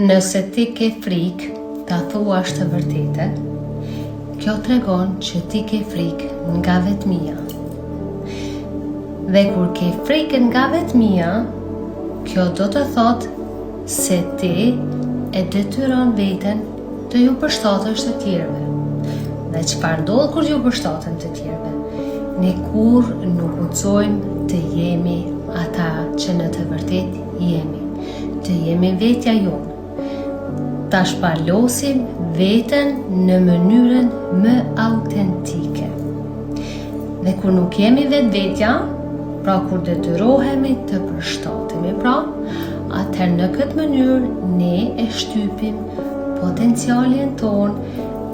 Nëse ti ke frikë ta thuash të vërtetën, kjo tregon që ti ke frikë nga vetmia. Dhe kur ke frikën nga vetmia, kjo do të thotë se ti e detyron veten të ju përshtatësh të tjerëve. Dhe çfarë ndodh kur ju përshtatem të tjerëve? Ne kur nuk guxojmë të jemi ata që në të vërtet jemi, të jemi vetja jonë. Ta shpalosim veten në mënyrën më autentike. Dhe kur nuk jemi vetja, pra kur detyrohemi të përshtatemi, pra, atëherë në këtë mënyrë ne e shtypim potencialin ton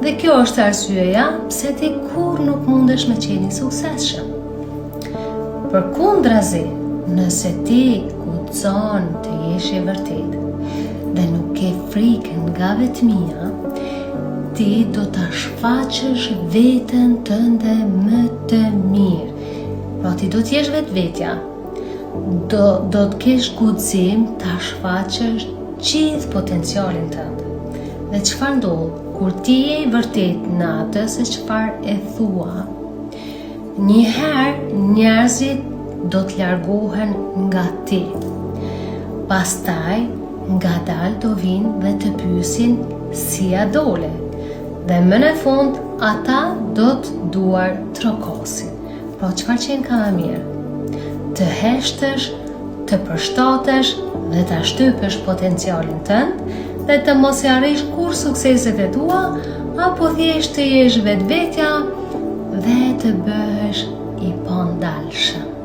dhe kjo është arsyeja pse ti kur nuk mundesh me qenë suksesshëm. Përkundrazi, nëse ti guxon të jesh i vërtetë dhe nuk ke frikën nga vetmia, ti do ta shfaqësh veten tënde më të mirë. Pra ti do t'jesh vetvetja, do të kesh guxim ta shfaqësh gjithë potencialin tënd. Dhe çfarë ndodh kur ti je i vërtet në atë se çfarë e thua? Njëherë njerëzit do të largohen nga ti. Pastaj ngadalë do vinë dhe të pyesin si a dole. Dhe më në fund ata do të duar trokosin. Pra çfarë qenë ka më mirë? Të heshtësh, të përshtatesh dhe të shtypësh potencialin tënd dhe të mos i arrish kur sukseset e tua, apo thjesht të jesh vetvetja dhe të bëhesh i pandalshëm.